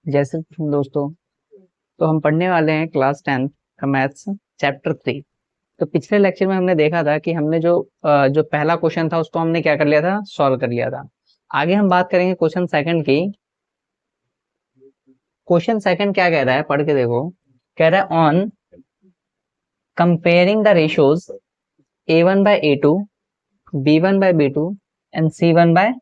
जैसे दोस्तों, तो हम पढ़ने वाले हैं क्लास 10th का मैथ्स चैप्टर 3। तो पिछले लेक्चर में हमने देखा था कि हमने जो पहला क्वेश्चन था उसको हमने क्या कर लिया था, सॉल्व कर लिया था। आगे हम बात करेंगे क्वेश्चन सेकंड की। क्वेश्चन सेकंड क्या कह रहा है, पढ़ के देखो। कह रहा है on comparing the ratios a1 by a2, b1 by b2 and c1 by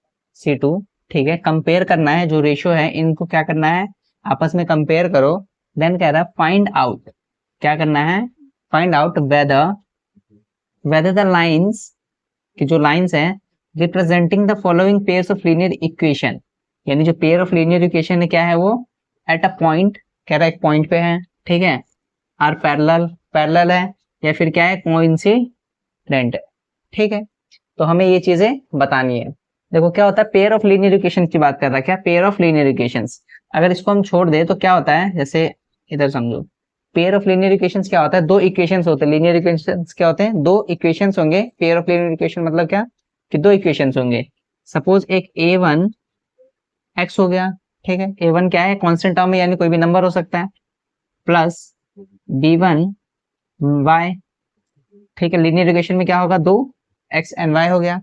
c2। ठीक है, कंपेयर करना है, जो रेशियो है इनको क्या करना है, आपस में कंपेयर करो। देन कह रहा है फाइंड आउट, क्या करना है, find out whether whether the lines, कि जो लाइंस हैं representing the following pairs of linear equation, यानी जो पेयर ऑफ लीनियर इक्वेशन है क्या है वो, एट अ पॉइंट, कह रहा है एक पॉइंट पे है। ठीक है, आर पैरेलल, पैरेलल है, या फिर क्या है, कोइंसिडेंट है। ठीक है, तो हमें ये चीजें बतानी है। देखो क्या होता है, पेयर ऑफ लीनियर इक्वेशन की बात कर रहा है, क्या पेयर ऑफ लीनियर इक्वेशंस। अगर इसको हम छोड़ दें तो क्या होता है, जैसे इधर समझो, पेयर ऑफ लीनियर इक्वेशंस क्या होता है, दो इक्वेशंस होते हैं। लीनियर इक्वेशंस क्या होते हैं, दो इक्वेशंस होंगे। पेयर ऑफ लीनियर इक्वेशन मतलब क्या, कि दो इक्वेशंस होंगे। सपोज एक a1 x हो गया। ठीक है, a1 क्या है, कांस्टेंट टर्म में, यानी कोई भी नंबर हो सकता है, प्लस b1 y। ठीक है, लीनियर इक्वेशन में क्या होगा, दो x एंड y हो गया,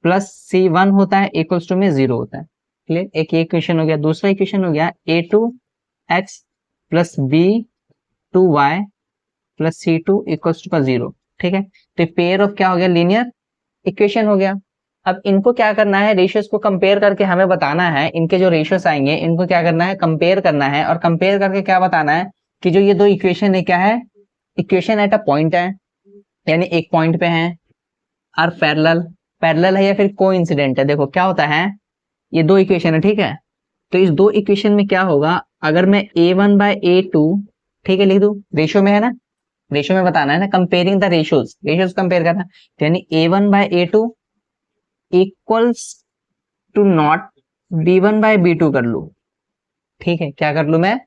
प्लस c1 होता है इक्वल्स टू में 0 होता है। क्लियर, एक ये इक्वेशन हो गया। दूसरा इक्वेशन हो गया a2 x plus b2 y plus c2 equals to का 0। ठीक है, तो पेयर ऑफ क्या हो गया, लीनियर इक्वेशन हो गया। अब इनको क्या करना है, रेशियोज को कंपेयर करके हमें बताना है, इनके जो रेशियोज आएंगे इनको क्या करना है, कंपेयर करना है। और कंपेयर करके क्या बताना है, कि जो ये दो इक्वेशन है क्या है, इक्वेशन एट अ पॉइंट है, यानी एक पॉइंट पे है। और पैरेलल, पैरेलल है या फिर कोइंसिडेंट है। देखो क्या होता है, ये दो इक्वेशन है। ठीक है, तो इस दो इक्वेशन में क्या होगा, अगर मैं a1 बाय a2, ठीक है, लिख दूं, रेशियो में है ना, रेशियो में बताना है ना, comparing the ratios, ratios compare करना, तो यानी a1 by a2 equals to not b1 by b2 कर लू। ठीक है, क्या कर लू मैं,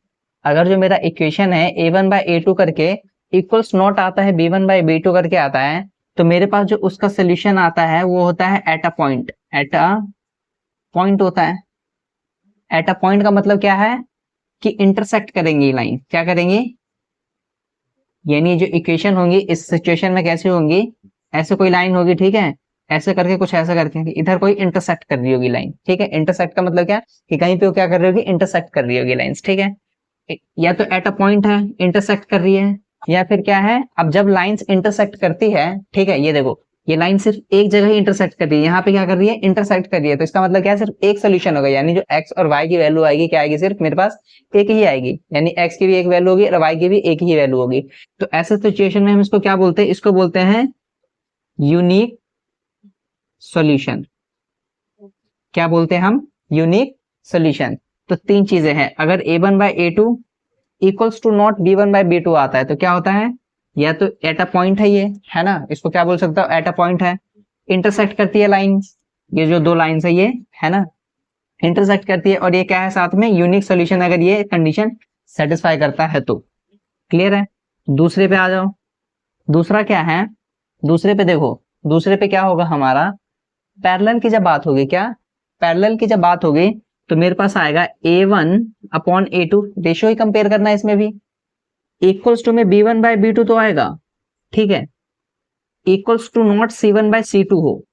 अगर जो मेरा इक्वेशन है a1 बाय a2 करके इक्वल्स नॉट आता है b1 बाय b2 करके आता है, तो मेरे पास जो उसका सोल्यूशन आता है वो होता है at a point, at a point होता है। एट अ पॉइंट का मतलब क्या है, कि इंटरसेक्ट करेंगी लाइन, क्या करेंगी, यानी जो इक्वेशन होंगी इस सिचुएशन में कैसे होंगी, ऐसे कोई लाइन होगी। ठीक है, ऐसे करके, कुछ ऐसा करके इधर कोई इंटरसेक्ट कर रही होगी लाइन। ठीक है, इंटरसेक्ट का मतलब क्या, कि कहीं पे वो क्या कर रही होगी, इंटरसेक्ट कर रही होगी लाइंस। ठीक है, या तो एट अ पॉइंट है, इंटरसेक्ट कर रही है, या फिर क्या है, अब जब लाइंस इंटरसेक्ट करती है, ठीक है, ये देखो, ये लाइन सिर्फ एक जगह ही इंटरसेक्ट कर रही है, यहाँ पे क्या कर रही है, इंटरसेक्ट कर रही है। तो इसका मतलब क्या है, सिर्फ एक सोल्यूशन होगा, यानी जो एक्स और वाई की वैल्यू आएगी क्या आएगी, सिर्फ मेरे पास एक ही आएगी, यानी एक्स की भी एक वैल्यू होगी और वाई की भी एक ही वैल्यू होगी। तो ऐसे सिचुएशन में हम इसको क्या बोलते हैं, इसको बोलते हैं यूनिक सॉल्यूशन। क्या बोलते हैं हम, यूनिक सॉल्यूशन। तो तीन चीजें हैं, अगर a1 by a2 equals to not b1 by b2 आता है तो क्या होता है, या तो एट अ पॉइंट है, ये है ना, इसको क्या बोल सकता हूँ, एट अ पॉइंट है, इंटरसेक्ट करती है लाइंस, ये जो दो लाइंस है ये, है ना, इंटरसेक्ट करती है, और ये क्या है साथ में, यूनिक सॉल्यूशन, अगर ये कंडीशन सेटिस्फाई करता है तो। क्लियर है, दूसरे पे आ जाओ। दूसरा क्या है, दूसरे पे देखो, दूसरे पे क्या होगा हमारा, पैरेलल की जब बात होगी, क्या, पैरेलल की जब बात होगी, तो मेरे पास आएगा a1 अपॉन a2, रेशियो ही कंपेयर करना है इसमें भी, इक्वल्स टू में b1 बाय b2 तो आएगा। ठीक है, equals to not c1 by c2 हो।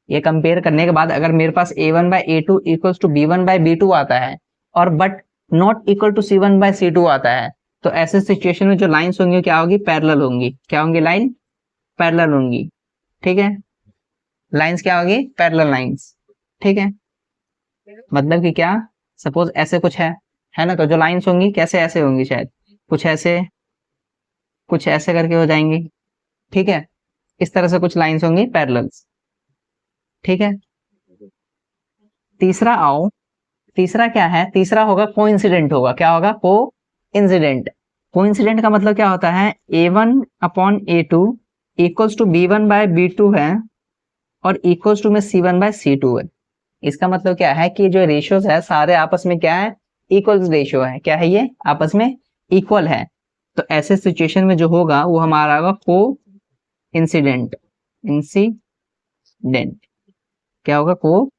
ये कंपेयर करने के बाद अगर मेरे पास a1 by a2 equals to b1 by b2 आता है, और but not equal to c1 by c2 आता है, तो ऐसे सिचुएशन में जो लाइंस होंगी क्या होगी, पैरेलल होंगी। क्या होंगी, लाइन पैरेलल होंगी। ठीक है, लाइंस क्या होगी, पैरेलल लाइंस। ठीक है, मतलब कि क्या, सपोज ऐसे कुछ है ना, तो जो लाइंस होंगी कैसे, ऐसे होंगी शायद, कुछ ऐसे, कुछ ऐसे करके हो जाएंगी। ठीक है, इस तरह से कुछ लाइंस होंगी पैरेलल्स। ठीक है, तीसरा आओ, तीसरा क्या है, तीसरा होगा कोइंसिडेंट होगा। क्या होगा, को इंसिडेंट। कोइंसिडेंट का मतलब क्या होता है, a1 upon a2 equals to b1 by b2 है, और इक्वल्स टू में c1 बाय c2 है। इसका मतलब क्या है, कि जो रेशियोज है सारे आपस में क्या है, इक्वल रेशियो है। क्या है, ये आपस में इक्वल है। तो ऐसे सिचुएशन में जो होगा वो हमारा होगा को इंसिडेंट, इंसिडेंट, क्या होगा, को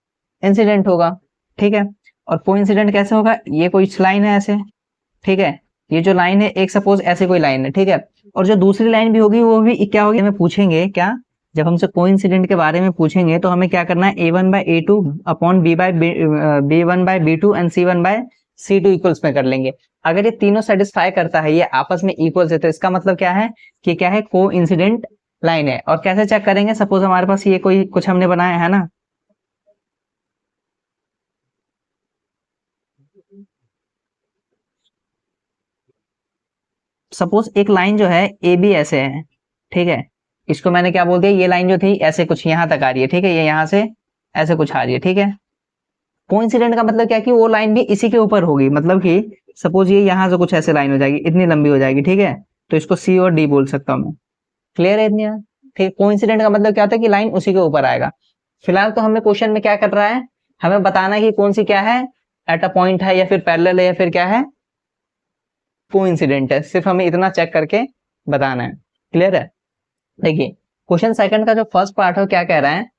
इंसिडेंट होगा। ठीक है, और कोइंसिडेंट कैसे होगा, ये कोई लाइन है ऐसे, ठीक है, ये जो लाइन है एक सपोज ऐसे कोई लाइन है, ठीक है, और जो दूसरी लाइन भी होगी वो भी क्या होगी, हमें पूछेंगे क्या, जब हमसे कोइंसिडेंट के बारे में पूछेंगे तो हमें क्या करना है, a1/a2 upon b1/b2 and c1/c2 equals में कर लेंगे। अगर ये तीनों सेटिस्फाई करता है, ये आपस में इक्वल्स है, तो इसका मतलब क्या है कि क्या है, कोइंसिडेंट लाइन है। और कैसे चेक करेंगे, सपोज हमारे पास ये कोई कुछ हमने बनाया है ना, सपोज एक लाइन जो है ए बी ऐसे है, ठीक है, इसको मैंने क्या बोल दिया, ये लाइन जो थी ऐसे कुछ यहां तक आ रही है, ठीक है, ये यहां से ऐसे कुछ आ रही है, ठीक है। कोइंसिडेंट का मतलब क्या कि वो लाइन भी इसी के ऊपर होगी, मतलब कि सपोज ये यहां से कुछ ऐसे लाइन हो जाएगी, इतनी लंबी हो जाएगी, ठीक है, तो इसको सी और डी बोल सकता हूं मैं। क्लियर है इतनी बात? ठीक, कोइंसिडेंट का मतलब क्या होता है कि लाइन उसी के ऊपर आएगा। फिलहाल तो हमें क्वेश्चन में क्या कर रहा है, हमें बताना है कि कौन सी क्या है, एट अ पॉइंट है या फिर पैरेलल है या फिर क्या है, कोइंसिडेंट है। सिर्फ हमें इतना चेक करके बताना है। क्लियर है? देखिए क्वेश्चन सेकंड का जो फर्स्ट पार्ट है क्या कह रहा है,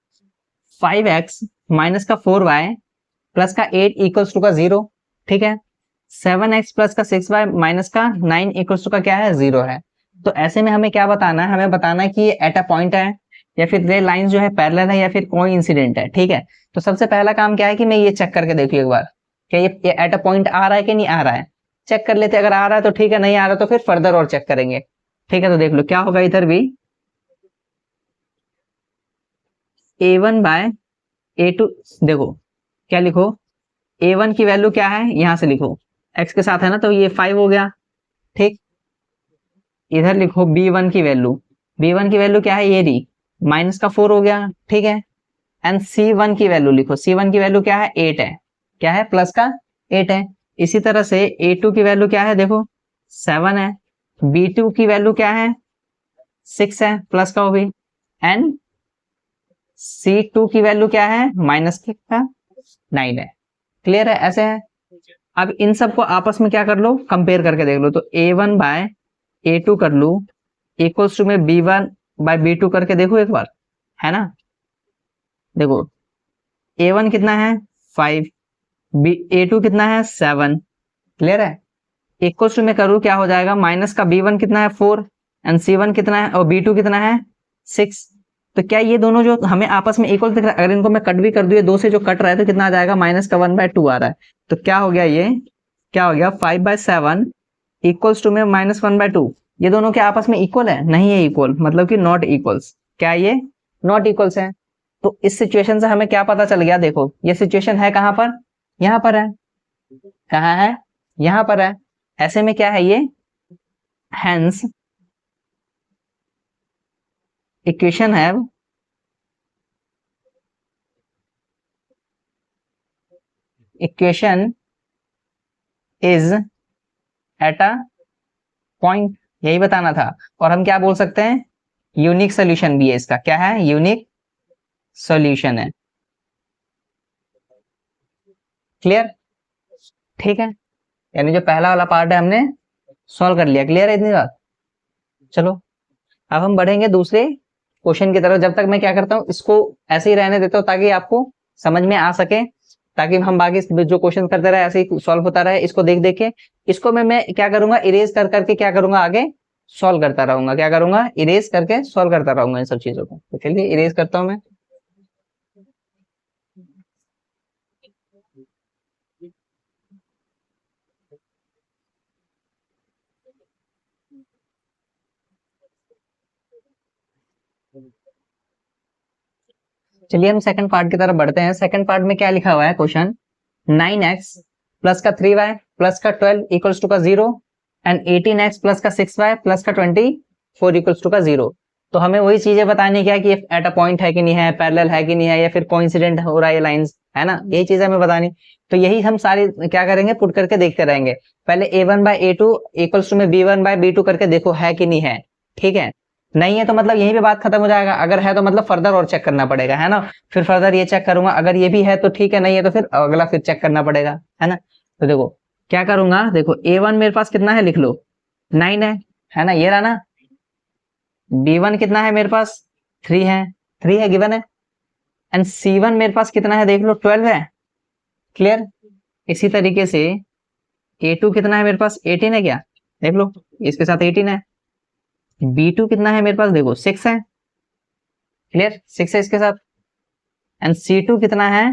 5x माइनस का 4y प्लस का 8 इक्वल्स टू का 0, ठीक है, 7x प्लस का 6y माइनस का 9 इक्वल्स टू का क्या है, 0 है। तो ऐसे में हमें क्या बताना है, हमें बताना है कि ये एट अ पॉइंट है या फिर ये लाइन जो है पैरेलल है या फिर कोइंसिडेंट है, ठीक है। तो सबसे पहला काम क्या है कि मैं ये चेक करके देखूं एक बार, क्या ये एट अ पॉइंट आ रहा है कि नहीं आ रहा है, चेक कर लेते, अगर आ रहा है तो ठीक है, नहीं आ रहा तो फिर फर्दर और चेक करेंगे, ठीक है। तो देख लो क्या होगा, इधर भी a1/a2, देखो क्या लिखो, a1 की वैल्यू क्या है, यहां से लिखो, x के साथ है ना, तो ये 5 हो गया, ठीक। इधर लिखो b1 की वैल्यू क्या है, ये दी माइनस का 4 हो गया, ठीक है। एंड c1 की वैल्यू लिखो, c1 की वैल्यू क्या है, 8 है, क्या है, प्लस का 8 है। इसी तरह से a2 की वैल्यू क्या है, देखो 7 है, b2 की वैल्यू क्या है, 6 है, प्लस का वो भी, एंड C2 की वैल्यू क्या है, माइनस का 9 है। क्लियर है? ऐसे है। अब इन सबको आपस में क्या कर लो, कंपेयर करके देख लो, तो a1/a2 कर लू इक्वल्स टू में b1/b2 करके देखो एक बार, है ना। देखो a1 कितना है 5, a2 कितना है 7, क्लियर है। इक्वल्स टू में करूँ क्या हो जाएगा, माइनस का b1 कितना है 4 एंड c1 कितना है और b2 कितना है 6। तो क्या ये दोनों जो हमें आपस में इक्वल दिख रहा है, अगर इनको मैं कट भी कर दूं, ये दो से जो कट रहा है तो कितना आ जाएगा, माइनस का 1/2 आ रहा है। तो क्या हो गया, ये क्या हो गया, 5/7 इक्वल्स टू में -1/2। ये दोनों क्या आपस में इक्वल है, नहीं है इक्वल, मतलब कि नॉट इक्वल्स। क्या ये नॉट इक्वल्स है। तो इस सिचुएशन से हमें क्या पता चल गया, देखो ये सिचुएशन है कहां पर, यहां पर है, कहां है, यहां पर है। ऐसे में क्या है ये, हेंस इक्वेशन है, equation is at a point, यही बताना था। और हम क्या बोल सकते हैं, यूनिक सोल्यूशन भी है इसका, क्या है, यूनिक सॉल्यूशन है। क्लियर? ठीक है, यानी जो पहला वाला पार्ट है हमने सॉल्व कर लिया। क्लियर है इतनी बात? चलो अब हम बढ़ेंगे दूसरे क्वेश्चन की तरफ। जब तक मैं क्या करता हूँ, इसको ऐसे ही रहने देता हूँ ताकि आपको समझ में आ सके, ताकि हम बाकी जो क्वेश्चन करते रहे ऐसे ही सॉल्व होता रहे, इसको देख देख के। इसको मैं क्या करूंगा, इरेज कर करके क्या करूंगा, आगे सॉल्व करता रहूंगा। क्या करूंगा, इरेज करके सॉल्व करता रहूंगा इन सब चीजों को। तो चलिए इरेज करता हूं मैं। चलिए हम सेकंड पार्ट की तरफ बढ़ते हैं। सेकंड पार्ट में क्या लिखा हुआ है, क्वेश्चन 9x प्लस का 3y प्लस का 12 इक्वल्स टू का 0 एंड 18x प्लस का 6y प्लस का 24 इक्वल्स टू का 0। तो हमें वही चीजें बतानी क्या कि एट अ पॉइंट है कि नहीं है, पैरेलल है कि नहीं है, या फिर कोइंसिडेंट हो रहा है लाइंस, है ना, यही चीजें हमें बतानी। तो यही हम सारी क्या करेंगे, पुट करके देखते रहेंगे। पहले a1/a2 इक्वल्स टू में b1/b2 करके देखो है कि नहीं है, ठीक है। नहीं है तो मतलब यहीं पे बात खत्म हो जाएगा, अगर है तो मतलब फर्दर और चेक करना पड़ेगा, है ना। फिर फर्दर ये चेक करूंगा, अगर ये भी है तो ठीक है, नहीं है तो फिर अगला फिर चेक करना पड़ेगा, है ना। तो देखो क्या करूंगा, देखो a1 मेरे पास कितना है, लिख लो 9 है ना, ये रहा ना। b1 कितना है मेरे पास, 3 है, 3 है गिवन है। एंड c1 मेरे पास कितना है, देख लो 12 है। क्लियर? इसी तरीके से A2 कितना है मेरे पास, 18 है क्या, देख लो इसके साथ 18 है। B2 कितना है मेरे पास, देखो 6 है, क्लियर, 6 है इसके साथ। एंड C2 कितना है,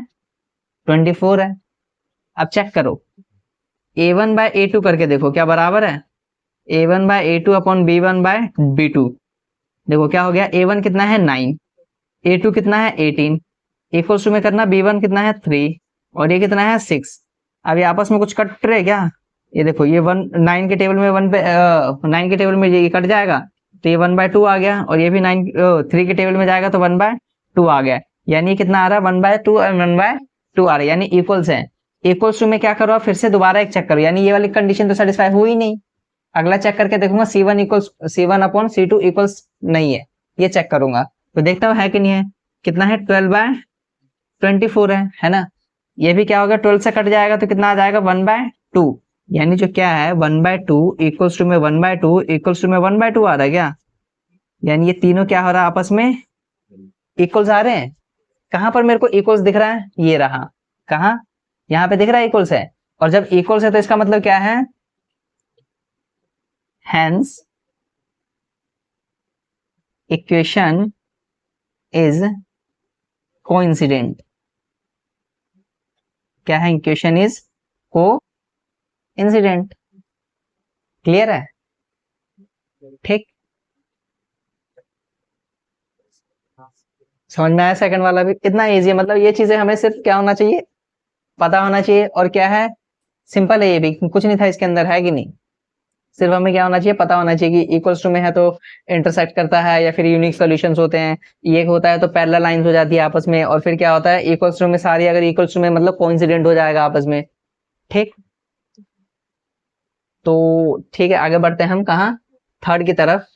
24 है। अब चेक करो A1 बाय A2 करके देखो क्या बराबर है, A1 by A2 upon B1 by B2। देखो क्या हो गया, A1 कितना है 9, A2 कितना है 18, इक्वल्स टू में करना B1 कितना है 3 और ये कितना है 6। अब ये आपस में कुछ कट रहे क्या, ये देखो ये 9 के टेबल में 1 पे 9 के टेबल में ये कट जाएगा तो ये 1/2 आ गया, और ये भी 3 के टेबल में जाएगा तो 1/2 आ गया, यानी कितना आ रहा है 1/2 और 1/2 आ रहा है, यानी इक्वल्स है। इक्वल्स टू में क्या करो, फिर से दोबारा एक चेक करो, यानी ये वाली कंडीशन तो सेटिस्फाई हुई नहीं। अगला चेक करके देखूंगा C1 अपॉन C2 इक्वल्स नहीं है, ये चेक करूंगा तो देखता हूँ है कि नहीं है। कितना है 12/24 है ना। ये भी क्या होगा 12 से कट जाएगा तो कितना आ जाएगा 1/2, यानी जो क्या है 1/2 इक्वल्स टू में 1/2 इक्वल्स टू में 1/2 आ रहा है क्या, यानी ये तीनों क्या हो रहा है आपस में इक्वल्स आ रहे हैं। कहां पर मेरे को इक्वल्स दिख रहा है, ये रहा, कहा यहाँ पे दिख रहा है इक्वल्स है, और जब इक्वल्स है तो इसका मतलब क्या है, hence equation is coincident। क्या है, इक्वेशन इज कोइंसिडेंट, क्लियर है, ठीक, समझ में आया। सेकंड वाला भी इतना इजी है, मतलब ये चीजें हमें सिर्फ क्या होना चाहिए, पता होना चाहिए, और क्या है सिंपल है, ये भी कुछ नहीं था इसके अंदर, है कि नहीं। सिर्फ हमें क्या होना चाहिए, पता होना चाहिए कि इक्वल्स टू में है तो इंटरसेक्ट करता है या फिर यूनिक सॉल्यूशंस होते हैं, ये होता है तो पैरेलल लाइंस हो जाती है आपस में, और फिर क्या होता है इक्वल्स टू में सारी अगर इक्वल्स टू में मतलब कोइंसिडेंट हो जाएगा आपस में, ठीक। तो ठीक है, आगे बढ़ते हैं हम कहा, थर्ड की तरफ।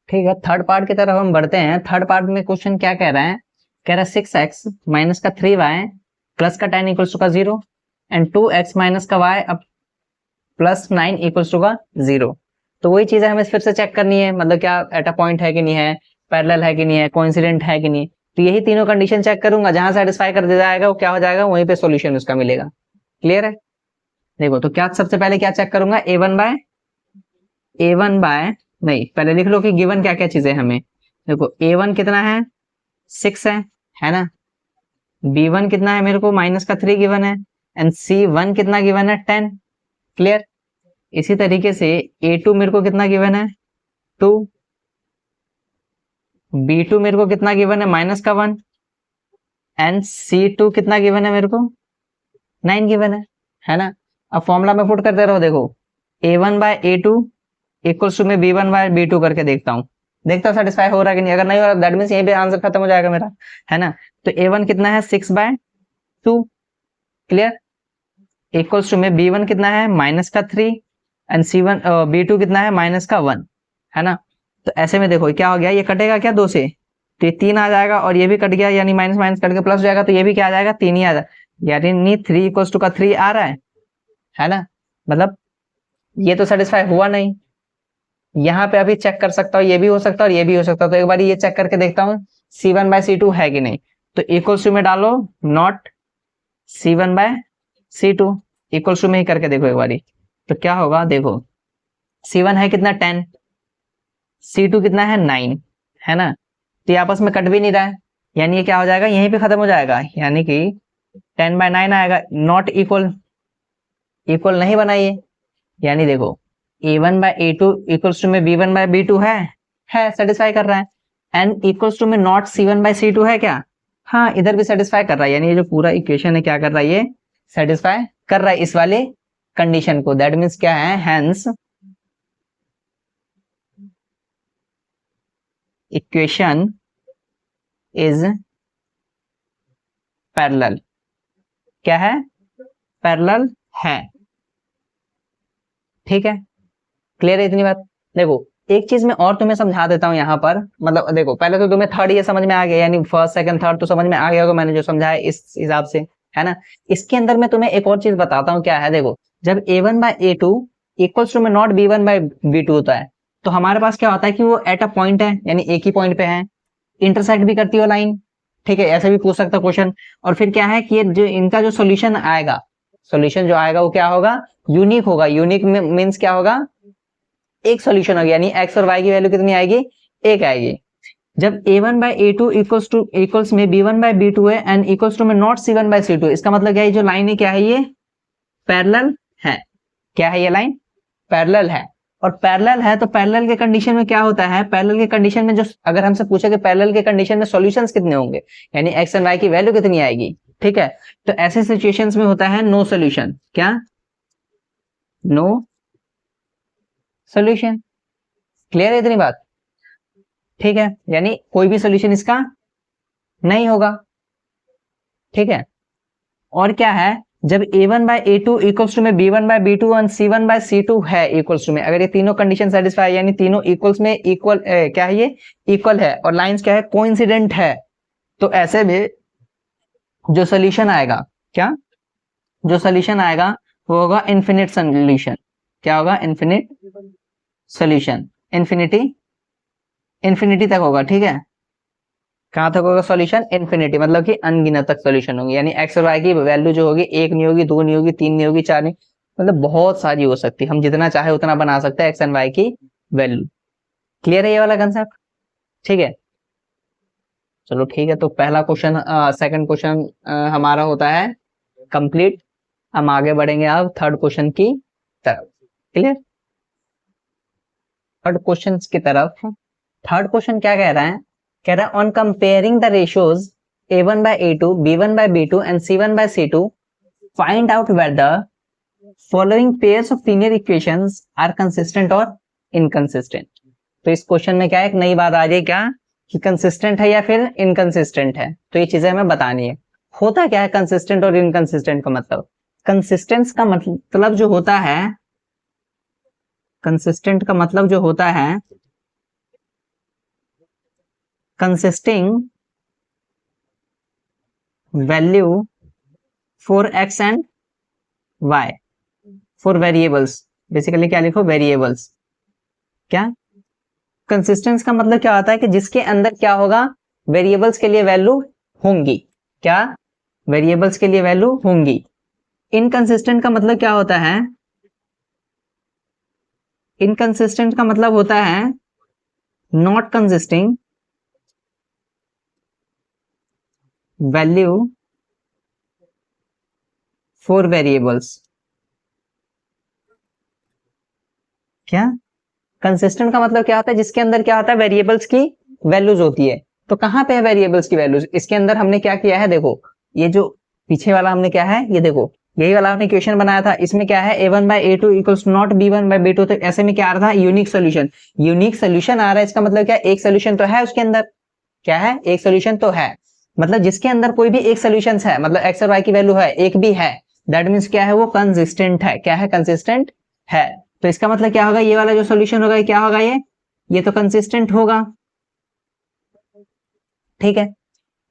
ठीक है, थर्ड पार्ट की तरफ हम बढ़ते हैं। थर्ड पार्ट में क्वेश्चन क्या कह रहा है, कह रहा है 6x माइनस का 3y प्लस का 10 इक्वल्स टू का 0 एंड 2x माइनस का y अब प्लस 9 इक्वल्स टू का 0। तो वही चीजें हमें फिर से चेक करनी है, मतलब क्या एट अ पॉइंट है कि नहीं है, पैरेलल है कि नहीं है, कोइंसिडेंट है कि नहीं। तो यही तीनों कंडीशन चेक करूंगा, जहां सेटिस्फाई कर दिया जाएगा वो क्या हो जाएगा, वहीं पे सॉल्यूशन उसका मिलेगा, क्लियर है। देखो तो क्या सबसे पहले क्या चेक करूंगा, A1 बाय नहीं, पहले लिख लो कि गिवन क्या क्या चीजें हमें। देखो A1 कितना है 6 है ना। B1 कितना है मेरे को -3 गिवन है, एंड C1 कितना गिवन है 10, क्लियर। इसी तरीके से A2 मेरे को कितना गिवन है 2, B2 मेरे को कितना गिवन है -1, एंड C2 कितना गिवन है मेरे को 9 गिवन है ना। अब फॉर्मूला में पुट करते रहो, देखो A1/A2 इक्वल्स टू में B1/B2 करके देखता हूँ सेटिस्फाई हो रहा है कि नहीं। अगर नहीं हो रहा दैट मीन्स यहीं पे आंसर खत्म हो जाएगा मेरा, है ना। तो A1 कितना है 6/2, क्लियर, इक्वल्स टू में B1 कितना है -3 एंड B2 कितना है -1, है ना। तो ऐसे में देखो क्या हो गया, ये कटेगा क्या 2 से, तो ये 3 आ जाएगा, और ये भी कट गया, यानी माइनस माइनस कट के प्लस हो जाएगा, तो ये भी क्या आ जाएगा 3 ही आ जाएगा, यानी 3 इक्वल्स टू का 3 आ रहा है ना। मतलब ये तो सेटिस्फाई हुआ नहीं, यहाँ पे अभी चेक कर सकता हूँ, ये भी हो सकता है और ये भी हो सकता है, तो एक बार ये चेक करके देखता हूँ C1/C2 है कि नहीं। तो इक्वल्स टू में डालो नॉट C1/C2, इक्वल्स टू में ही करके देखो एक बारी, तो क्या होगा, देखो C1 है कितना 10, C2 कितना है 9, है ना। तो ये आपस में कट भी नहीं रहा है, यानी ये क्या हो जाएगा यहीं पे खत्म हो जाएगा, यानी कि 10/9 आएगा, नॉट इक्वल, इक्वल नहीं बनाइए, यानी देखो A1/A2 इक्वल्स टू में B1/B2 है सेटिस्फाई कर रहा है, एंड इक्वल्स टू में नॉट C1/C2 है क्या, हाँ इधर भी सेटिस्फाई कर रहा है, यानी ये जो पूरा इक्वेशन है क्या कर रहा है, ये सेटिस्फाई कर रहा है इस वाले कंडीशन को। दैट मीन्स क्या है, हेंस इक्वेशन इज पैरेलल, क्या है, पैरेलल है, ठीक है, क्लियर है इतनी बात। देखो एक चीज मैं और तुम्हें समझा देता हूँ यहाँ पर, मतलब देखो पहले तो तुम्हें थर्ड ये समझ में आ गया, यानी फर्स्ट सेकंड थर्ड तो समझ में आ गया होगा मैंने जो समझाया इस हिसाब से, है ना। इसके अंदर मैं तुम्हें एक और चीज बताता हूँ क्या है, देखो जब A1/A2 इक्वल्स टू में नॉट B1/B2 होता है, तो हमारे पास क्या होता है कि वो एट अ पॉइंट है, यानी एक ही पॉइंट पे है, इंटरसेक्ट भी करती है लाइन, ठीक है, ऐसे भी पूछ सकता क्वेश्चन। और फिर क्या है कि ये जो इनका जो सोल्यूशन आएगा, सोल्यूशन जो आएगा वो क्या होगा, यूनिक होगा। यूनिक मीन्स क्या होगा, एक सोल्यूशन होगा, यानी एक्स और वाई की वैल्यू कितनी आएगी, एक आएगी। जब a1 by A two equals में b1 बाई b2 है एंड इक्वल्स टू में नॉट c1 बाई c2, इसका मतलब क्या है, जो लाइन है क्या है, ये पैरेलल है। क्या है ये लाइन, पैरेलल है। और पैरेलल है तो पैरेलल के कंडीशन में क्या होता है, पैरेलल के कंडीशन में जो अगर हमसे पूछे कि पैरेलल के कंडीशन में सॉल्यूशंस कितने होंगे, यानी एक्स एंड वाई की वैल्यू कितनी आएगी, ठीक है, तो ऐसे सिचुएशंस में होता है नो सॉल्यूशन। क्या, नो सॉल्यूशन। क्लियर है इतनी बात, ठीक है, यानी कोई भी सॉल्यूशन इसका नहीं होगा, ठीक है। और क्या है, जब a1 by A two equals to में b1 बाई b2 और c1 बाई c2 है इक्वल्स टू में, अगर ये तीनों कंडीशन सेटिस्फाई, यानी तीनों इक्वल्स में इक्वल क्या है, ये इक्वल है और लाइंस क्या है, कोइंसिडेंट है, तो ऐसे में जो सोल्यूशन आएगा, क्या, जो सोल्यूशन आएगा वो होगा इन्फिनिट सोल्यूशन। क्या होगा, इन्फिनिट सोल्यूशन, इन्फिनिटी तक होगा, ठीक है। कहां तक होगा सॉल्यूशन, इन्फिनिटी, मतलब कि अनगिनत तक सॉल्यूशन होंगे, यानी एक्स और वाई की वैल्यू जो होगी, एक नहीं होगी, दो नहीं होगी, तीन नहीं होगी, चार नहीं, मतलब बहुत सारी हो सकती है, हम जितना चाहे उतना बना सकते हैं एक्स एंड वाई की वैल्यू। क्लियर है ये वाला कंसेप्ट, ठीक है। चलो ठीक है, तो पहला क्वेश्चन, सेकंड क्वेश्चन हमारा होता है कंप्लीट। हम आगे बढ़ेंगे अब थर्ड क्वेश्चन की तरफ। क्लियर, थर्ड क्वेश्चन की तरफ। थर्ड क्वेश्चन क्या कह रहा है, कह रहा है on comparing the ratios a1 by a2, b1 by b2 and c1 by c2, find out whether following pairs of linear equations are consistent or inconsistent। तो इस क्वेश्चन में क्या है, एक नई बात आ रही है, क्या कि कंसिस्टेंट है या फिर इनकंसिस्टेंट है, तो ये चीजें हमें बतानी है। होता क्या है कंसिस्टेंट और इनकंसिस्टेंट का मतलब, कंसिस्टेंस का मतलब जो होता है, कंसिस्टेंट का मतलब जो होता है, consisting value for x and y for variables, basically क्या लिखो, वेरिएबल्स। क्या, कंसिस्टेंस का मतलब क्या होता है कि जिसके अंदर क्या होगा, वेरिएबल्स के लिए वैल्यू होंगी। क्या, वेरिएबल्स के लिए वैल्यू होंगी। इनकंसिस्टेंट का मतलब क्या होता है, इनकंसिस्टेंट का मतलब होता है not consisting value for variables. क्या, कंसिस्टेंट का मतलब क्या होता है, जिसके अंदर क्या होता है, वेरिएबल्स की वैल्यूज होती है। तो कहां पे है वेरिएबल्स की वैल्यूज, इसके अंदर हमने क्या किया है, देखो ये जो पीछे वाला हमने क्या है, ये देखो यही वाला हमने इक्वेशन बनाया था, इसमें क्या है, a1 by A two equals not b1 by b2, तो ऐसे में क्या आ रहा था, यूनिक सोल्यूशन। यूनिक सोल्यूशन आ रहा है, इसका मतलब क्या, एक सोल्यूशन तो है उसके अंदर। क्या है, एक सोल्यूशन तो है, मतलब जिसके अंदर कोई भी एक सोल्यूशन है, मतलब एक्स और वाई की वैल्यू है, एक भी है, दैट मीन्स क्या है, वो कंसिस्टेंट है। क्या है, कंसिस्टेंट है। तो इसका मतलब क्या होगा, ये वाला जो सोल्यूशन होगा, क्या होगा, ये तो कंसिस्टेंट होगा, ठीक है।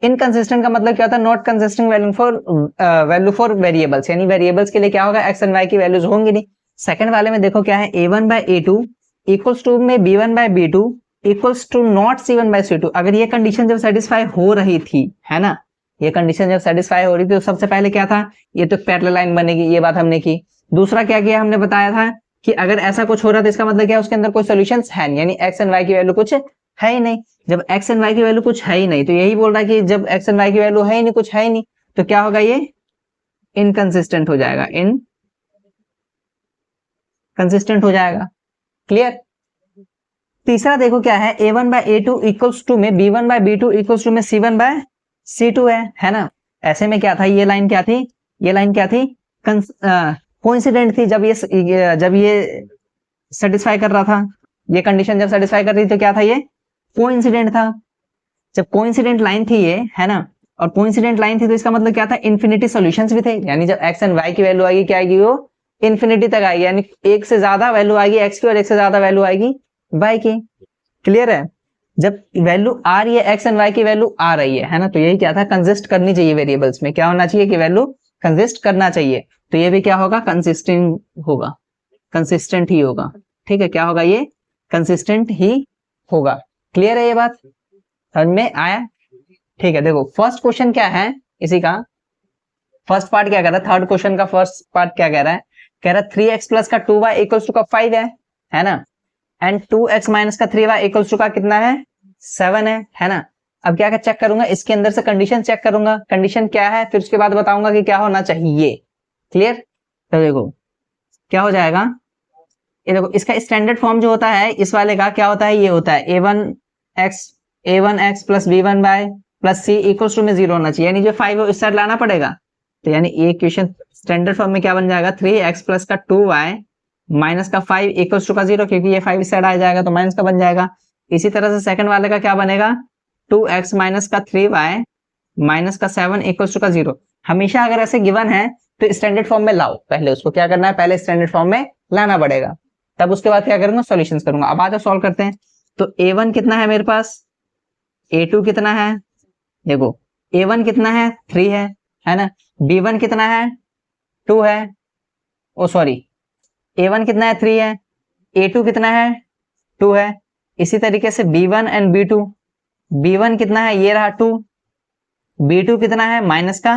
इनकंसिस्टेंट का मतलब क्या होता है, not consisting value for variables, यानी वेरिएबल्स के लिए क्या होगा, एक्स एंड वाई की वैल्यूज होंगी नहीं। सेकंड वाले में देखो क्या है, a1 by A two equals to में b1 by b2 equals to not c1 by c2। अगर ये कंडीशन जब सेटिस्फाई हो रही थी, है ना, ये कंडीशन जब सेटिस्फाई हो रही थी, तो सबसे पहले क्या था, ये तो पैरेलल लाइन बनेगी, ये बात हमने की। दूसरा क्या किया, हमने बताया था कि अगर ऐसा कुछ हो रहा है तो इसका मतलब क्या है, उसके अंदर कोई सोल्यूशन है नहीं, यानी एक्स एंड वाई की वैल्यू कुछ है ही नहीं। जब एक्स एंड वाई की वैल्यू कुछ है ही नहीं, तो यही बोल रहा है कि जब एक्स एंड वाई की वैल्यू है ही नहीं, कुछ है ही नहीं, तो क्या होगा, ये इनकंसिस्टेंट हो जाएगा, इनकंसिस्टेंट हो जाएगा। क्लियर। तीसरा देखो क्या है, a1 by A two equals to में b1 by b2 equals to में c1 बाई c2 है ना। ऐसे में क्या था, ये लाइन क्या थी, ये लाइन क्या थी, कोइंसिडेंट थी। जब ये सेटिस्फाई कर रहा था, ये कंडीशन जब सेटिस्फाई कर रही थी, तो क्या था, ये कोइंसिडेंट था। जब कोइंसिडेंट लाइन थी ये, है ना, और कोइंसिडेंट लाइन थी, तो इसका मतलब क्या था, इन्फिनिटी सॉल्यूशंस भी थे, यानी जब एक्स एंड वाई की वैल्यू आएगी, क्या आएगी, वो इन्फिनिटी तक आएगी, यानी एक से ज्यादा वैल्यू आएगी एक्स की और एक से ज्यादा वैल्यू आएगी वाई की। क्लियर है। जब वैल्यू आ रही है, एक्स एंड वाई की वैल्यू आ रही है ना, तो यही क्या था, कंसिस्ट करनी चाहिए वेरिएबल्स में, क्या होना चाहिए कि वैल्यू कंसिस्ट करना चाहिए। तो ये भी क्या होगा, कंसिस्टेंट होगा, कंसिस्टेंट ही होगा, ठीक है। क्या होगा, ये कंसिस्टेंट ही होगा। क्लियर है ये बात, समझ में आया? ठीक है, देखो फर्स्ट क्वेश्चन क्या है इसी का, फर्स्ट पार्ट क्या कह रहा है, थर्ड क्वेश्चन का फर्स्ट पार्ट क्या कह रहा है, कह रहा है 3x प्लस का 2y इक्वल्स टू का 5 है ना, एंड 2x माइनस का 3y इक्वल्स टू का कितना है, 7 है ना। अब क्या चेक करूंगा, इसके अंदर से कंडीशन चेक करूंगा, कंडीशन क्या है, फिर उसके बाद बताऊंगा कि क्या होना चाहिए। क्लियर? तो देखो क्या हो जाएगा, ये देखो इसका स्टैंडर्ड फॉर्म जो होता है इस वाले का क्या होता है, ये होता है a1x plus b1 by plus c equals to में 0 होना चाहिए, यानी जो 5 है इस साइड लाना पड़ेगा। तो यानी ये इक्वेशन स्टैंडर्ड फॉर्म में क्या बन जाएगा, 3x प्लस का 2y माइनस का 5 इक्वल्स टू का 0, क्योंकि ये 5 इस साइड आ जाएगा तो माइनस का बन जाएगा। इसी तरह से सेकंड वाले का क्या बनेगा, 2x माइनस का 3y माइनस का 7 इक्वल्स टू का 0। हमेशा अगर ऐसे गिवन है तो स्टैंडर्ड फॉर्म में लाओ, पहले उसको क्या करना है, पहले स्टैंडर्ड फॉर्म में लाना पड़ेगा, तब उसके बाद क्या करूंगा, सॉल्यूशंस करूंगा। अब आज सॉल्व करते हैं। तो a1 कितना है मेरे पास, a2 कितना है, देखो a1 कितना है 3 है ना, b1 कितना है 2 है, ओ सॉरी a1 कितना है 3 है, a2 कितना है 2 है। इसी तरीके से b1 एंड b2, b1 कितना है ये रहा 2, b2 कितना है माइनस का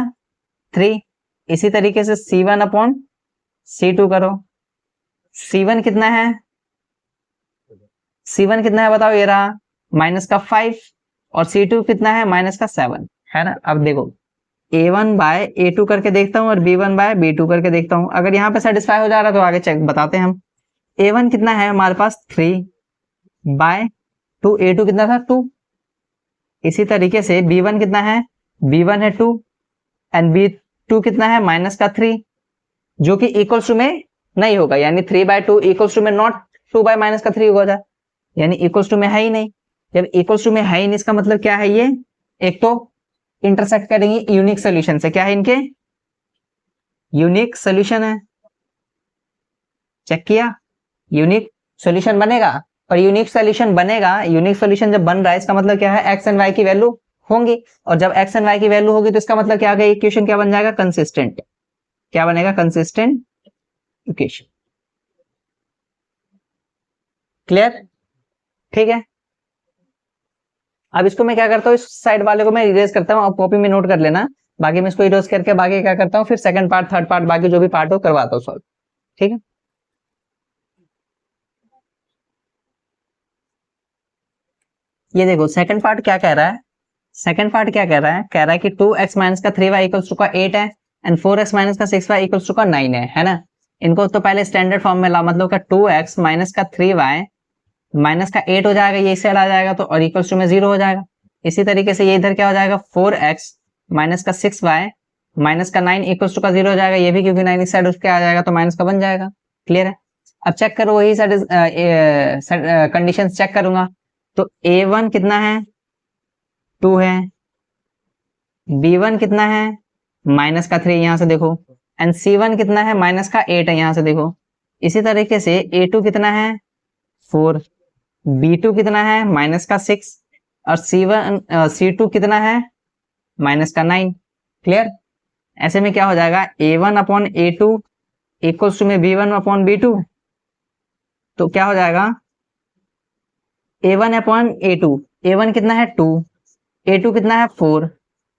3। इसी तरीके से c1 अपॉन c2 करो, c1 कितना है, c1 कितना है बताओ, ये रहा माइनस का 5, और c2 कितना है माइनस का 7 है ना। अब देखो a1 बाय a2 करके देखता हूँ और b1 बाय b2 करके देखता हूँ, अगर यहाँ पे सेटिस्फाई हो जा रहा है तो आगे चेक बताते हैं हम। a1 कितना है हमारे पास 3 बाय 2, a2 कितना था 2। इसी तरीके से b1 कितना है, b1 है 2 एंड b2 कितना है माइनस का 3, जो कि इक्वल्स टू में नहीं होगा, यानी 3 बाय 2 इक्वल्स टू में नॉट 2 बाय माइनस का 3 होगा, यानी इक्वल्स टू में है ही नहीं। जब इक्वल्स टू में है ही नहीं, इसका मतलब क्या है, ये एक तो इंटरसेक्ट करेंगे यूनिक सोल्यूशन से, क्या है इनके यूनिक सोल्यूशन है, चेक किया, यूनिक सॉल्यूशन बनेगा। और यूनिक सॉल्यूशन बनेगा, यूनिक सॉल्यूशन जब बन रहा है इसका मतलब क्या है, एक्स एंड वाई की वैल्यू होंगी, और जब एक्स एंड वाई की वैल्यू होगी तो इसका मतलब क्या आ गया, इक्वेशन क्या बन जाएगा, कंसिस्टेंट। क्या बनेगा, कंसिस्टेंट इक्वेशन। क्लियर? ठीक है, अब इसको मैं क्या करता हूँ, इस साइड वाले को मैं इरेज करता हूँ, आप कॉपी में नोट कर लेना, बाकी मैं इसको इरेज करके बाकी क्या करता हूँ, फिर सेकंड पार्ट थर्ड पार्ट बाकी जो भी पार्ट हो करवाता हूँ सॉल्व। ठीक है, ये देखो सेकंड पार्ट क्या कह रहा है, सेकंड पार्ट क्या कह रहा है, कह रहा है कि 2x माइनस का 3y इक्वल्स टू का 8 है एंड 4x माइनस का 6y इक्वल्स टू का 9 है ना। इनको तो पहले स्टैंडर्ड फॉर्म में ला, मतलब का 2x माइनस का 3y माइनस का 8 हो जाएगा, ये साइड आ जाएगा तो, और इक्वल्स टू में 0 हो जाएगा। इसी तरीके से ये इधर क्या हो जाएगा, 4x माइनस का 6y माइनस का 9 इक्वल्स टू का 0 हो जाएगा, ये भी क्योंकि 9 इस साइड उसके आ जाएगा तो माइनस का बन जाएगा। क्लियर है? अब चेक करो वही साइड कंडीशन चेक करूंगा, तो a1 कितना है 2 है, b1 कितना है माइनस का 3 यहां से देखो, एंड c1 कितना है माइनस का 8 है यहां से देखो। इसी तरीके से a2 कितना है 4, b2 कितना है माइनस का 6, और c2 कितना है माइनस का 9। क्लियर? ऐसे में क्या हो जाएगा, a1 upon a2 equals to में b1 अपॉन b2, तो क्या हो जाएगा a1 अपॉन a2, a1 कितना है 2, a2 कितना है 4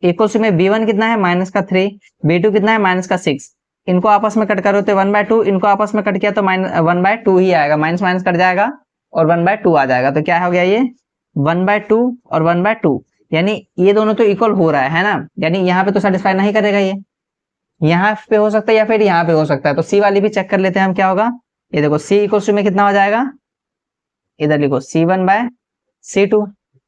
इक्वल्स टू में b1 कितना है माइनस का 3, b2 कितना है माइनस का 6। इनको आपस में कट करो तो 1/2, इनको आपस में कट किया तो 1/2 ही आएगा, माइनस माइनस कट जाएगा और 1/2 आ जाएगा, तो क्या हो गया ये 1/2 और 1/2, यानी ये दोनों तो इक्वल हो रहा है ना, यानी यहाँ पे तो सेटिस्फाई नहीं करेगा, ये यहाँ पे हो सकता है या फिर यहाँ पे हो सकता है। तो सी वाली भी चेक कर लेते हैं हम, क्या होगा, ये देखो सी इक्वल्स टू में कितना हो जाएगा, इधर लिखो c1/c2,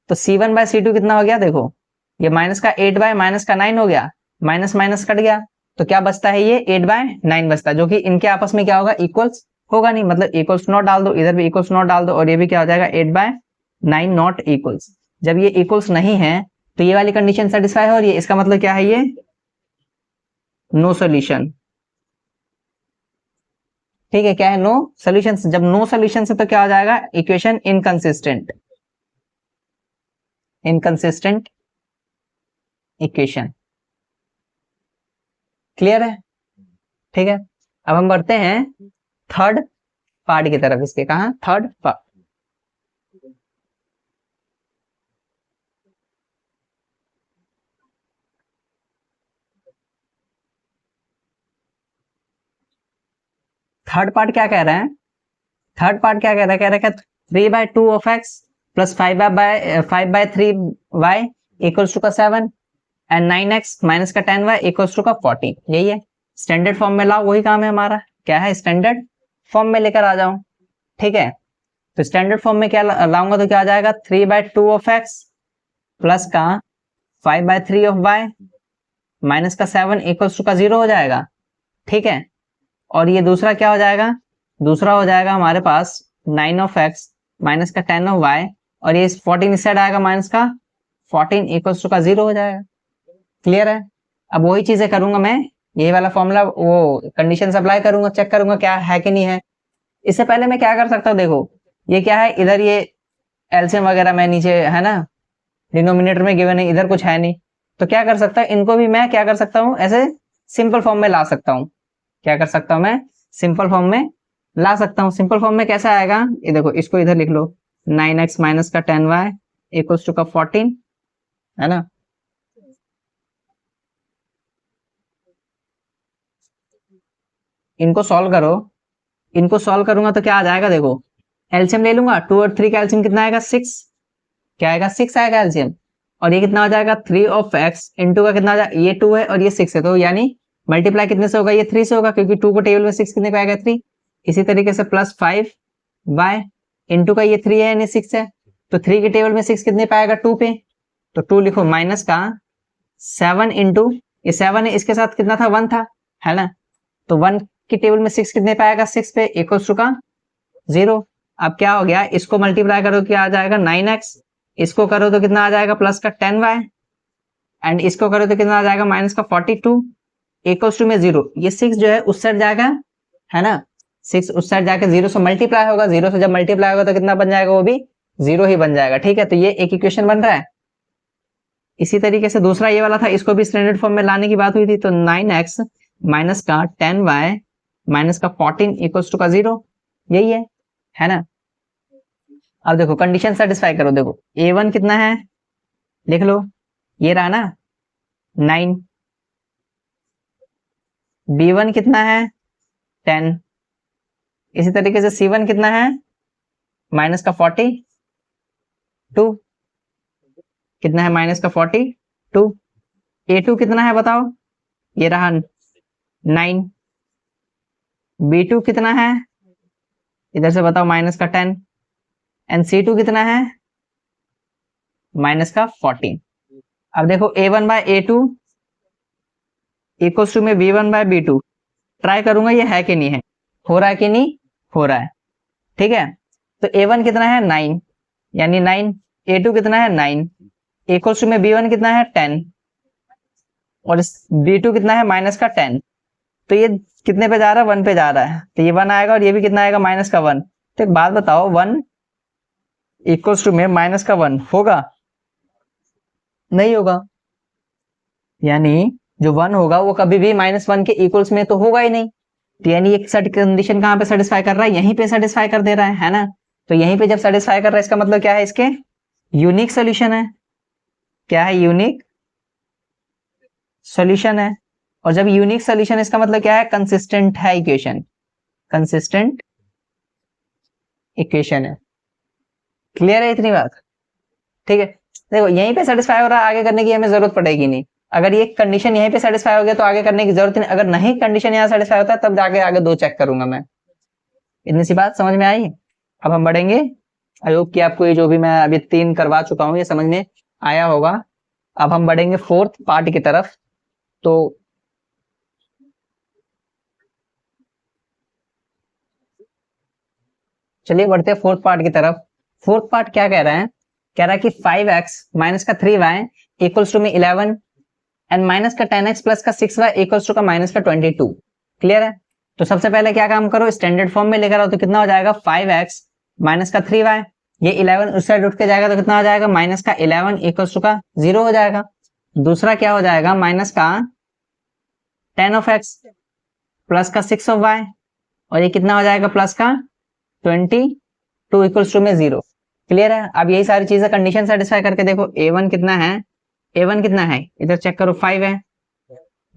तो c1/c2 कितना हो गया, देखो ये माइनस का 8/-9 हो गया, माइनस माइनस कट गया, तो क्या बचता है, ये 8/9 बचता है, जो कि इनके आपस में क्या होगा, इक्वल्स होगा नहीं, मतलब इक्वल्स नॉट डाल दो, इधर भी इक्वल्स नॉट डाल दो, और ये भी क्या हो जाएगा 8/9 नॉट इक्वल्स। जब ये इक्वल्स नहीं है तो ये वाली कंडीशन सेटिस्फाई हो रही है, इसका मतलब क्या है, ये नो सोल्यूशन। ठीक है, क्या है, नो सोल्यूशन। जब नो सोल्यूशन से तो क्या हो जाएगा, equation inconsistent, inconsistent equation. Clear है? ठीक है, अब हम बढ़ते हैं थर्ड पार्ट की तरफ, इसके कहा थर्ड पार्ट। थर्ड पार्ट क्या कह रहा है, थर्ड पार्ट क्या कह रहा है, कह रहा है 3/2 of X plus 5/3y equals to का 7 एंड 9x माइनस का 10y इक्वल्स टू का 14। यही है, स्टैंडर्ड फॉर्म में लाओ, वही काम है हमारा। क्या है, स्टैंडर्ड फॉर्म में लेकर आ जाओ। ठीक है, तो स्टैंडर्ड फॉर्म में क्या लाऊंगा तो क्या आ जाएगा, 3/2 ऑफ एक्स प्लस का 5/3 ऑफ y माइनस का 7 इक्वल्स टू का 0 हो जाएगा। ठीक है, और ये दूसरा क्या हो जाएगा, दूसरा हो जाएगा हमारे पास 9 ऑफ एक्स माइनस का 10 ऑफ y, और ये 14 इस साइड आएगा माइनस का 14 इक्वल्स टू का 0 हो जाएगा। क्लियर है। अब वही चीजें करूंगा मैं, यही वाला फॉर्मूला, वो कंडीशन अप्लाई करूंगा, चेक करूंगा क्या है कि नहीं है। इससे पहले मैं क्या कर सकता हूँ, देखो ये क्या है, इधर ये एलसीएम वगैरह में नीचे है ना, डिनोमिनेटर में गिवन है, इधर कुछ है नहीं, तो क्या कर सकता हूँ, इनको भी मैं क्या कर सकता हूँ, ऐसे सिंपल फॉर्म में ला सकता हूँ। क्या कर सकता हूँ मैं, सिंपल फॉर्म में ला सकता हूँ। सिंपल फॉर्म में कैसा आएगा, ये देखो, इसको इधर लिख लो, 9x माइनस का 10y इक्वल्स टू का 14, है ना। इनको सॉल्व करो, इनको सॉल्व करूंगा तो क्या आ जाएगा, देखो एलसीएम ले लूंगा, 2 और 3 का एलसीएम कितना आएगा, 6। क्या आएगा, 6 आएगा एलसीएम, और ये कितना हो जाएगा, 3 ऑफ एक्स इंटू का कितना आ जाएगा, ये 2 है और ये 6 है, तो यानी मल्टीप्लाई कितने से होगा, ये 3 से होगा, क्योंकि 2 को टेबल में 6 कितने पे आएगा, 3। इसी तरीके से प्लस 5y इंटू का ये 3 है यानी 6 है, तो 3 के टेबल में 6 कितने पे आएगा, 2 पे, तो 2 लिखो, माइनस का 7 इंटू ये 7 है, इसके साथ कितना था, 1 था, है ना, तो 1 के टेबल में 6 कितने पे आएगा, 6 पे, इक्वल्स टू का 0। अब क्या हो गया, इसको मल्टीप्लाई करो क्या आ जाएगा, 9x, इसको करो तो कितना आ जाएगा, प्लस का 10y, एंड इसको करो तो कितना आ जाएगा, माइनस का 42 इक्वल्स टू में 0। ये 6 जो है उस साइड जाएगा, है ना, 6 उस साइड जाके 0 से मल्टीप्लाई होगा, 0 से जब मल्टीप्लाई होगा तो कितना बन जाएगा, वो भी 0 ही बन जाएगा। ठीक है, तो ये एक इक्वेशन बन रहा है। इसी तरीके से दूसरा ये वाला था, इसको भी स्टैंडर्ड फॉर्म में लाने की बात हुई थी, तो 9x माइनस का 10y माइनस का 14 इक्वल्स टू का 0, यही है ना। अब देखो कंडीशन सेटिस्फाई करो, देखो a1 कितना है, लिख लो, ये रहा ना 9, b1 कितना है 10, इसी तरीके से c1 कितना है माइनस का 42, कितना है माइनस का 42, a2 कितना है बताओ, ये रहा 9, b2 कितना है, इधर से बताओ माइनस का 10, एंड c2 कितना है माइनस का 14। अब देखो a1 by a2 equals to में b1 बाय b2, ट्राई करूंगा ये है कि नहीं है, हो रहा है कि नहीं हो रहा है। ठीक है, तो a1 कितना है 9 यानी 9, a2 कितना है 9 इक्वल्स टू में b1 कितना है 10 और b2 कितना है माइनस का 10, तो ये कितने पे जा रहा है, 1 पे जा रहा है, तो ये 1 आएगा और ये भी कितना आएगा, माइनस का 1। तो एक बात बताओ, 1 इक्वल्स टू में माइनस का 1 होगा, नहीं होगा, यानी जो 1 होगा वो कभी भी -1 के इक्वल्स में तो होगा ही नहीं, तो यानी ये कंडीशन कहाँ पे सेटिस्फाई कर रहा है, यहीं पे सेटिस्फाई कर दे रहा है ना। तो यहीं पे जब सेटिस्फाई कर रहा है, इसका मतलब क्या है, इसके यूनिक सोल्यूशन है। क्या है, यूनिक सोल्यूशन है, और जब यूनिक सोल्यूशन, इसका मतलब क्या है, कंसिस्टेंट है इक्वेशन, कंसिस्टेंट इक्वेशन है। क्लियर है इतनी बात। ठीक है, देखो यहीं पे सेटिस्फाई हो रहा है, आगे करने की हमें जरूरत पड़ेगी नहीं। अगर ये कंडीशन यहीं पे सेटिस्फाई हो गया तो आगे करने की जरूरत नहीं, अगर नहीं कंडीशन यहाँ सेटिस्फाई होता है तब जाके आगे 2 चेक करूंगा मैं। इतनी सी बात समझ में आई। अब हम बढ़ेंगे, आई होप कि आपको ये जो भी मैं अभी 3 करवा चुका हूँ ये समझ में आया होगा। अब हम बढ़ेंगे 4th पार्ट की तरफ। तो चलिए बढ़ते हैं 4th पार्ट की तरफ। 4th पार्ट क्या कह रहा है, कह रहा है कि 5x माइनस का 3y इक्वल्स टू में 11 एंड माइनस का 10x प्लस का 6y इक्वल्स टू का माइनस का 22। क्लियर है, तो सबसे पहले क्या काम करो, स्टैंडर्ड फॉर्म में लेकर आओ, तो कितना हो जाएगा 5x माइनस का 3y, ये 11 उस साइड उठ के जाएगा तो कितना हो जाएगा, माइनस का 11 इक्वल्स टू का 0 हो जाएगा। दूसरा क्या हो जाएगा, माइनस का 10 ऑफ x प्लस का 6 ऑफ y, और ये कितना हो जाएगा, प्लस का 22 इक्वल्स टू में 0। क्लियर है, अब यही सारी चीजें कंडीशन सेटिस्फाई करके देखो, a1 कितना है, a1 कितना है इधर चेक करो 5 है,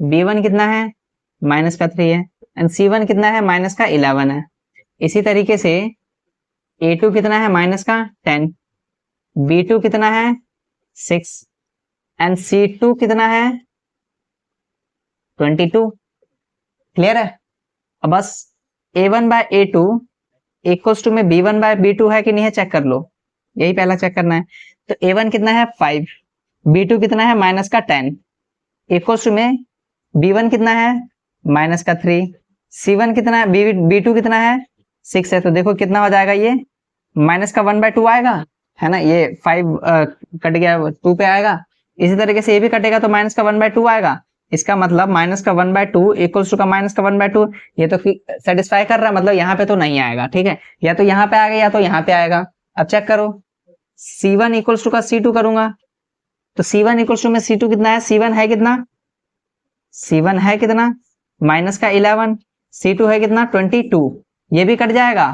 b1 कितना है माइनस का 3 है, एंड C1 कितना है माइनस का 11 है। इसी तरीके से A2 कितना है माइनस का 10, B2 कितना है 6 एंड C2 कितना है 22। क्लियर है? अब बस A1 by A2 equals to में B1 बाय B2 है कि नहीं है चेक कर लो, यही पहला चेक करना है। तो A1 कितना है 5, B2 कितना है माइनस का 10 इक्वल्स टू में B1 कितना है माइनस का 3, C1 कितना है B2 कितना है 6 है। तो देखो कितना हो जाएगा, ये माइनस का 1/2 आएगा, है ना, ये 5 कट गया 2 पे आएगा। इसी तरीके से ये भी कटेगा तो माइनस का 1/2 आएगा। इसका मतलब माइनस का 1/2 इक्वल्स टू का माइनस का 1/2, ये तो सेटिस्फाई कर रहा है, मतलब यहाँ पे तो नहीं आएगा। ठीक है, या तो यहाँ पे आएगा या तो यहाँ पे आएगा। अब चेक करो, C1 इक्वल्स टू का C2 करूंगा तो C1 इक्वल्स टू में C2 कितना है, C1 है कितना, C1 है कितना माइनस का 11, C2 है कितना 22, ये भी कट जाएगा,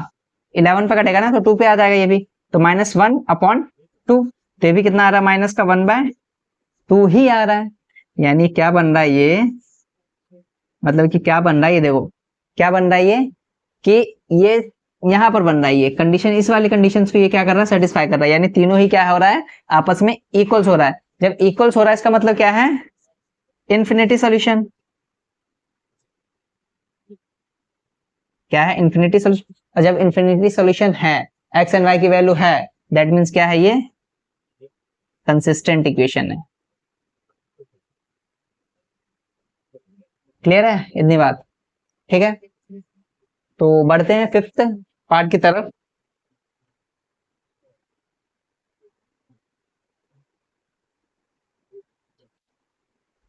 11 पे कटेगा ना तो 2 पे आ जाएगा ये भी, तो -1/2, तो ये भी कितना आ रहा है माइनस का 1/2 ही आ रहा है। यानी क्या बन रहा है ये, मतलब कि क्या बन रहा है ये, देखो क्या बन रहा है ये, कि ये यहाँ पर बन रहा है ये कंडीशन, इस वाली कंडीशन को ये क्या कर रहा है सेटिस्फाई कर रहा है। यानी तीनों ही क्या हो रहा है आपस में इक्वल्स हो रहा है। जब इक्वल्स हो रहा है इसका मतलब क्या है, इन्फिनिटी सॉल्यूशन। क्या है, इन्फिनिटी सॉल्यूशन। और जब इन्फिनिटी सॉल्यूशन है, एक्स एंड वाई की वैल्यू है, दैट मीन्स क्या है, ये कंसिस्टेंट इक्वेशन है। क्लियर है इतनी बात? ठीक है, तो बढ़ते हैं फिफ्थ पार्ट की तरफ।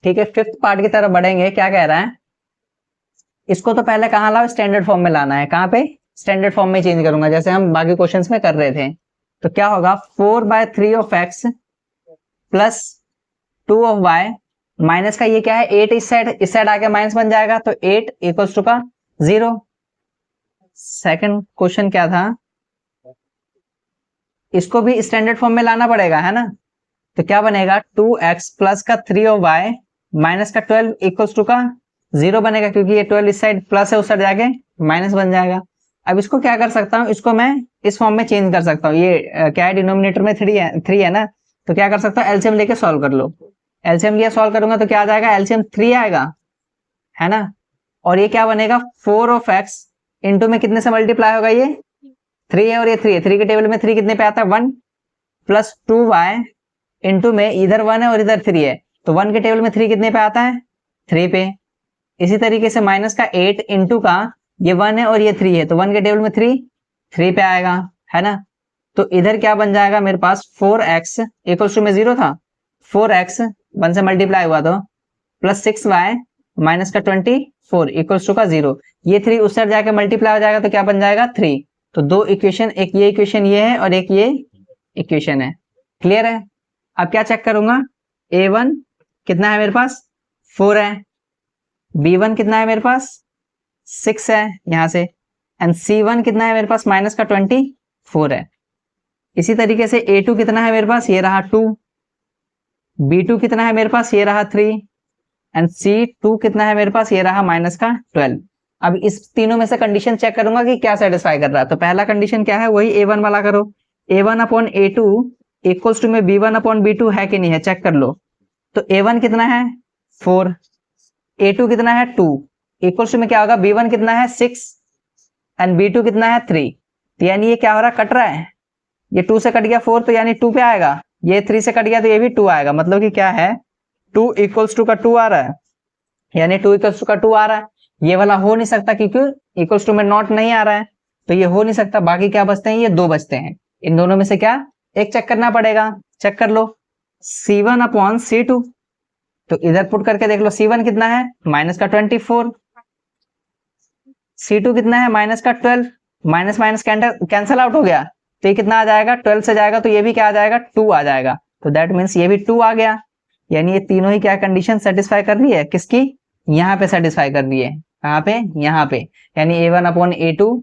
ठीक है, फिफ्थ पार्ट की तरफ बढ़ेंगे। क्या कह रहा है, इसको तो पहले कहाँ लाओ, स्टैंडर्ड फॉर्म में लाना है। कहाँ पे, स्टैंडर्ड फॉर्म में चेंज करूंगा जैसे हम बाकी क्वेश्चंस में कर रहे थे। तो क्या होगा, 4/3 of X plus 2 of Y minus का ये क्या है 8, इस साइड आके माइनस बन जाएगा तो 8 इक्वल्स टू का 0। सेकंड क्वेश्चन क्या था, इसको भी स्टैंडर्ड फॉर्म में लाना पड़ेगा, है ना। तो क्या बनेगा, 2x प्लस का 3 ऑफ वाई माइनस का 12 इक्वल्स टू का 0 बनेगा, क्योंकि ये 12 इस साइड प्लस है, उस साइड जाके माइनस बन जाएगा। अब इसको क्या कर सकता हूँ, इसको मैं इस फॉर्म में चेंज कर सकता हूँ। ये क्या है, डिनोमिनेटर में 3 है ना, तो क्या कर सकता हूँ, एलसीएम लेके सॉल्व कर लो। एलसीएम लिया सॉल्व करूंगा तो क्या आ जाएगा, एलसीएम 3 आएगा, है ना। और ये क्या बनेगा, 4 ऑफ एक्स इंटू में कितने से मल्टीप्लाई होगा, ये 3 है और ये 3 है, 3 के टेबल में 3 कितने पे आता है 1, प्लस 2y इंटू में इधर 1 है और इधर 3 है, तो 1 के टेबल में 3 कितने पे आता है 3 पे। इसी तरीके से माइनस का 8 इंटू का ये 1 है और ये 3 है, तो 1 के टेबल में 3 पे आएगा, है ना। तो इधर क्या बन जाएगा मेरे पास, 4x इक्वल्स टू में 0 था, 4x 1 से मल्टीप्लाई हुआ तो प्लस 6y माइनस का 24 इक्वल्स टू का 0। ये 3 उस साइड जाके मल्टीप्लाई हो जाएगा तो क्या बन जाएगा 3। तो दो इक्वेशन, एक ये इक्वेशन ये है और एक ये इक्वेशन है। क्लियर है? अब क्या चेक करूंगा, a1 कितना है मेरे पास 4 है, b1 कितना है मेरे पास 6 है यहां से, एंड c1 कितना है मेरे पास माइनस का 24 है। इसी तरीके से a2 कितना है मेरे पास, ये रहा 2, b2 कितना है मेरे पास, ये रहा 3, एंड c2 कितना है मेरे पास, ये रहा माइनस का 12। अब इस तीनों में से कंडीशन चेक करूंगा कि क्या सेटिस्फाई कर रहा है। तो पहला कंडीशन क्या है, वही a1 वाला करो, a1 upon a2 equals to में b1 अपॉन b2 है कि नहीं है चेक कर लो। तो a1 कितना है 4, a2 कितना है 2, इक्वल्स टू में क्या होगा, b1 कितना है 6 एंड b2 कितना है 3। तो यानी ये क्या हो रहा है, कट रहा है, ये 2 से कट गया 4 तो यानी 2 पे आएगा, ये 3 से कट गया तो ये भी 2 आएगा, मतलब कि क्या है 2 इक्वल्स टू का 2 आ रहा है, यानी 2 इक्वल्स टू का 2 आ रहा है। ये वाला हो नहीं सकता क्योंकि इक्वल्स टू में नॉट नहीं आ रहा है, तो ये हो नहीं सकता। बाकी क्या बचते हैं, ये 2 बचते हैं, इन दोनों में से क्या एक चेक करना पड़ेगा। चेक कर लो, c1 अपॉन c2, तो इधर पुट करके देख लो, c1 कितना है माइनस का 24, c2 कितना है माइनस का 12, माइनस माइनस कैंसल आउट हो गया तो ये कितना आ जाएगा 12 से जाएगा तो ये भी क्या आ जाएगा 2 आ जाएगा, तो दैट मीन्स ये भी 2 आ गया। यानी ये तीनों ही क्या कंडीशन सेटिस्फाई कर रही है, किसकी, यहाँ पे सेटिस्फाई कर रही है, कहाँ पे, यहाँ पे। यानी a1 upon a2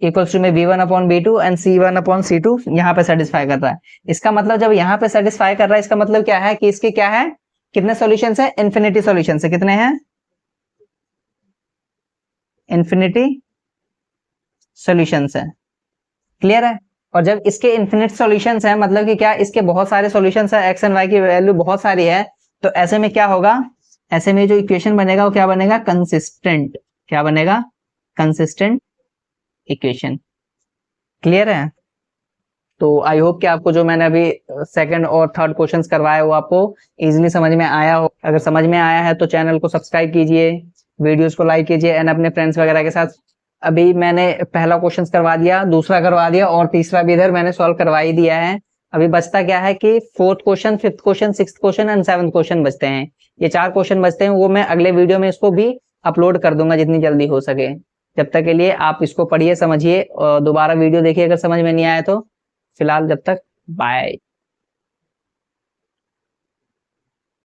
equals to में b1 upon b2 and c1 upon c2 यहाँ पे सेटिस्फाई कर रहा है। इसका मतलब जब यहाँ पे सेटिस्फाई कर रहा है, इसका मतलब क्या है कि इसके क्या है, कितने सॉल्यूशंस है, इन्फिनिटी सॉल्यूशंस है, कितने हैं इन्फिनिटी सॉल्यूशंस है। क्लियर है? और जब इसके इन्फिनिट सॉल्यूशंस है मतलब कि क्या, इसके बहुत सारे सॉल्यूशंस है, एक्स एंड वाई की वैल्यू बहुत सारी है, तो ऐसे में क्या होगा, ऐसे में जो इक्वेशन बनेगा वो क्या बनेगा, कंसिस्टेंट। क्या बनेगा? Consistent equation. क्लियर है? तो आई होप कि आपको जो मैंने अभी सेकंड और थर्ड क्वेश्चंस करवाए वो आपको इजीली समझ में आया हो। अगर समझ में आया है तो चैनल को सब्सक्राइब कीजिए, वीडियोस को लाइक कीजिए एंड अपने फ्रेंड्स वगैरह के साथ। अभी मैंने पहला क्वेश्चन करवा दिया, दूसरा करवा दिया और तीसरा भी इधर मैंने सॉल्व करवा ही दिया है। अभी बचता क्या है कि fourth question, fifth question, sixth question and seventh question बचते हैं। ये 4 क्वेश्चन बचते हैं, वो मैं अगले वीडियो में इसको भी अपलोड कर दूंगा जितनी जल्दी हो सके। जब तक के लिए आप इसको पढ़िए, समझिए और दोबारा वीडियो देखिए अगर समझ में नहीं आया तो। फिलहाल जब तक बाय।